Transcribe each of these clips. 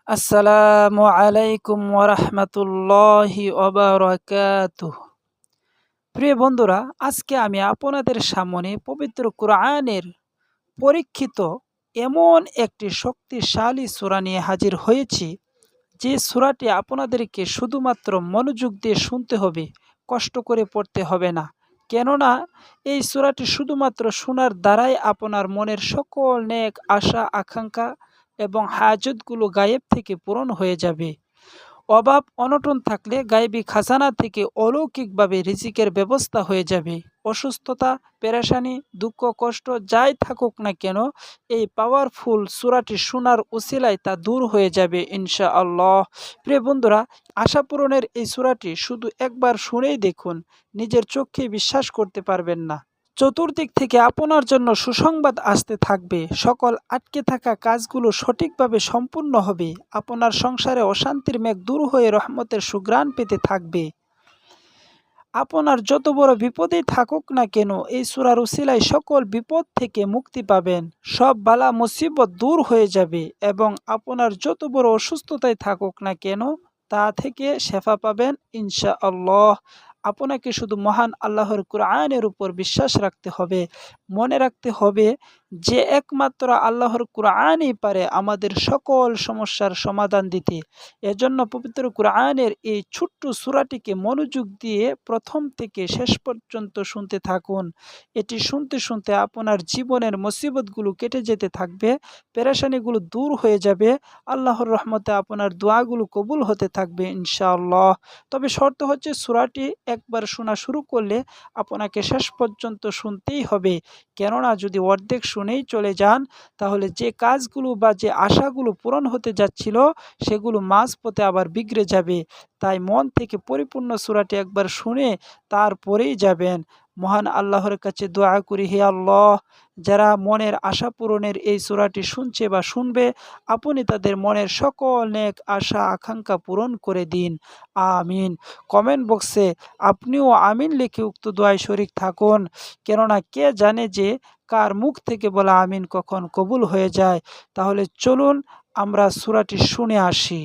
আসসালামু আলাইকুম ওয়ারাহমাতুল্লাহি ওয়াবারাকাতুহ। প্রিয় বন্ধুরা, আজকে আমি আপনাদের সামনে পবিত্র কোরআনের পরীক্ষিত এমন একটি শক্তিশালী সূরা নিয়ে হাজির হয়েছি, যে সূরাটি আপনাদেরকে শুধুমাত্র মনোযোগ দিয়ে শুনতে হবে, কষ্ট করে পড়তে হবে না। কেননা এই সূরাটি শুধুমাত্র শোনার দ্বারাই আপনার মনের সকল নেক আশা আকাঙ্ক্ষা এবং হাজতগুলো গায়েব থেকে পূরণ হয়ে যাবে। অভাব অনটন থাকলে গায়েবী খাজানা থেকে অলৌকিকভাবে রিজিকের ব্যবস্থা হয়ে যাবে। অসুস্থতা, পেরেশানি, দুঃখ কষ্ট যাই থাকুক না কেন, এই পাওয়ারফুল সূরাটি শোনার উসিলায় তা দূর হয়ে যাবে ইনশাআল্লাহ। প্রিয় বন্ধুরা, আশা পূরণের এই সূরাটি শুধু একবার শুনেই দেখুন, নিজের চোখে বিশ্বাস করতে পারবেন না। চতুর্দিক থেকে আপনার জন্য সুসংবাদ আসতে থাকবে। সকল আটকে থাকা কাজগুলো সঠিকভাবে সম্পূর্ণ হবে। আপনার সংসারে অশান্তির মেঘ দূর হয়ে রহমতের সুঘ্রাণ পেতে থাকবে। আপনার যত বড় বিপদেই থাকুক না কেন, এই সূরার উসিলায় সকল বিপদ থেকে মুক্তি পাবেন। সব বালা মুসিবত দূর হয়ে যাবে এবং আপনার যত বড় অসুস্থতায় থাকুক না কেন, তা থেকে শেফা পাবেন ইনশাআল্লাহ। আপনাকে শুধু মহান আল্লাহর কুরআনের উপর বিশ্বাস রাখতে হবে। মনে রাখতে হবে যে একমাত্র আল্লাহর কুরআনই পারে আমাদের সকল সমস্যার সমাধান দিতে। এজন্য পবিত্র কুরআনের এই ছোট্ট সূরাটিকে মনোযোগ দিয়ে প্রথম থেকে শেষ পর্যন্ত শুনতে থাকুন। এটি শুনতে শুনতে আপনার জীবনের মুসিবতগুলো কেটে যেতে থাকবে, পেরেশানিগুলো দূর হয়ে যাবে, আল্লাহর রহমতে আপনার দোয়াগুলো কবুল হতে থাকবে ইনশাআল্লাহ। তবে শর্ত হচ্ছে, সূরাটি একবার শোনা শুরু করলে আপনাকে শেষ পর্যন্ত শুনতেই হবে। কেননা যদি অর্ধেক শুনেই চলে যান, তাহলে যে কাজগুলো বা যে আশাগুলো পূরণ হতে যাচ্ছিল, সেগুলো মাঝপথে আবার বিগড়ে যাবে। তাই মন থেকে পরিপূর্ণ সূরাটি একবার শুনে তারপরেই যাবেন। মহান আল্লাহর কাছে দোয়া করি, হে আল্লাহ, যারা মনের আশা পূরণের এই সূরাটি শুনছে বা শুনবে, আপনি তাদের মনের সকল নেক আশা আকাঙ্ক্ষা পূরণ করে দিন। আমিন। কমেন্ট বক্সে আপনিও আমিন লিখে উক্ত দোয়ায় শরিক থাকুন। কেননা কে জানে যে কার মুখ থেকে বলা আমিন কখন কবুল হয়ে যায়। তাহলে চলুন আমরা সূরাটি শুনে আসি।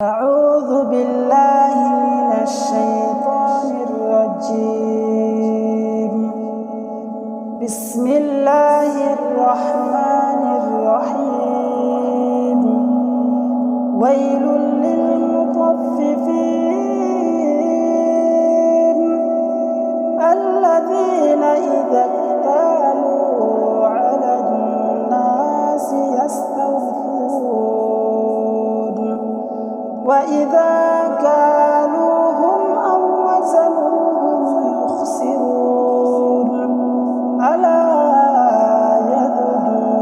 আউযু বিল্লাহি মিনাশ শাইতানির রাজীম। বিসমিল্লাহির রহমানির রহিম। ওয়াইলুল লিল মুতাফফিফিন আল্লাযীনা ইযা ইক্তালু আলান নাসি ইস্তাওফুন ওয়া ইযা কালুহুম আও ওয়াজানুহুম ইউখসিরুন আলা ইয়াযুন্নু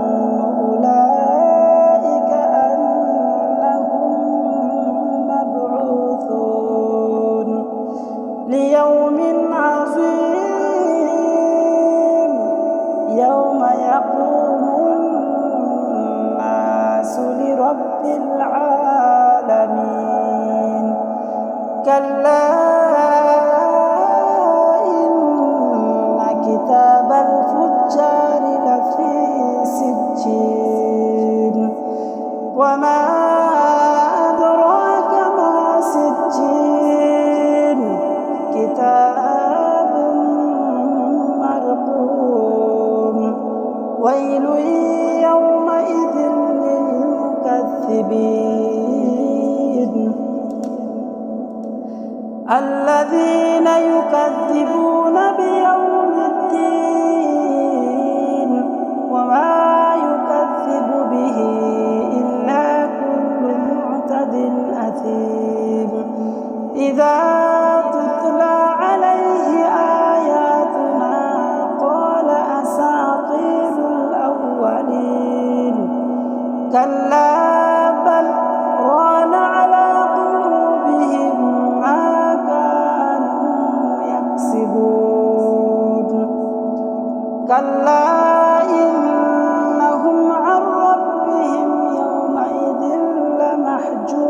উলাইকা আন্নাহুম মাবউথুন লিয়াউমিন আযীম ইয়াওমা ইয়াকুমুন নাসু লিরাব্বিল আলামিন। কাল্লা ইন্না কিতাবাল ফুজ্জারি লাফি সিজ্জিন ওয়া মা আদরাকা মা সিজ্জিন কিতাবুম মারকুম ওয়াইলুন ইয়াওমাইযিন লিল মুকাথথিবিন الذين يكذبون بيوم الدين وما يكذب به إلا كل معتد أثيم إذا تتلى عليه آياتنا قال أساطير الأولين كلا بل ران على قلوبهم ما كانوا يكسبون كلا إنهم عن ربهم يومئذ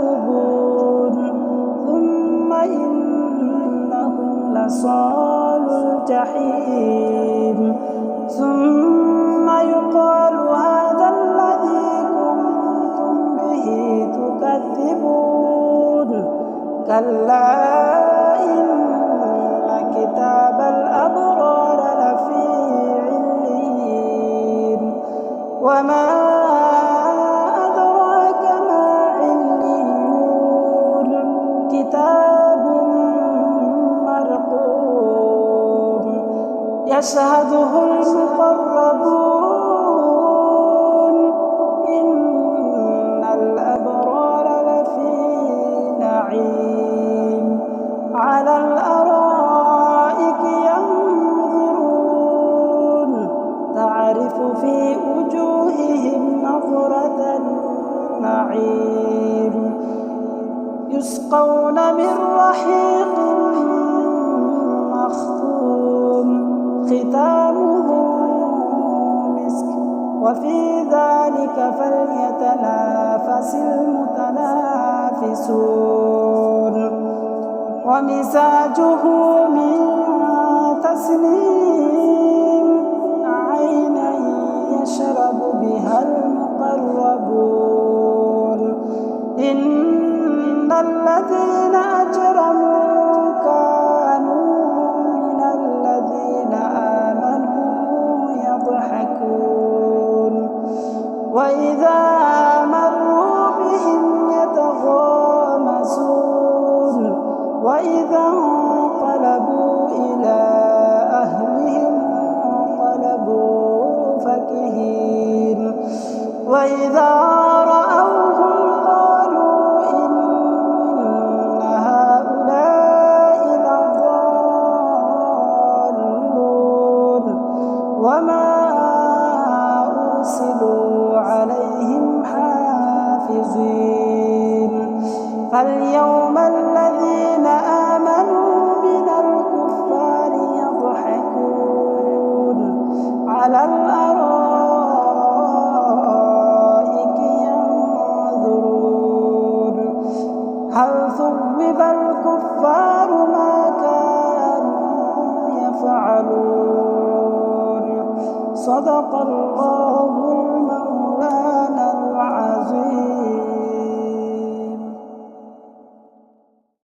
لمحجوبون ثم إنهم لصال الجحيم ثم يقال هذا الذي كنتم به تكذبون تكذبون كلا إن كتاب الأبرار لفي عليين وما أدراك ما عليون كتاب مرقوم يشهده المقربون إن الأبرار لفي نعيم على الأرائك ينظرون تعرف في وجوههم نظرة النعيم يسقون من رحيق مختوم ختامه مسك وفي ذلك فليتنافس المتنافسون ومزاجه من تسنيم عينا يشرب بها المقربون إن الذين أجرموا كانوا من الذين آمنوا يضحكون وإذا مروا بهم يتغامزون وإذا انقلبوا إلى أهلهم انقلبوا فكهين وإذا رأوهم قالوا إن هؤلاء لضالون وما أرسلوا عليهم حافظين فاليوم الذين آمنوا من الكفار يضحكون على الأرائك ينظرون هل ثوب الكفار ما كانوا يفعلون صدق الله المولانا العظيم.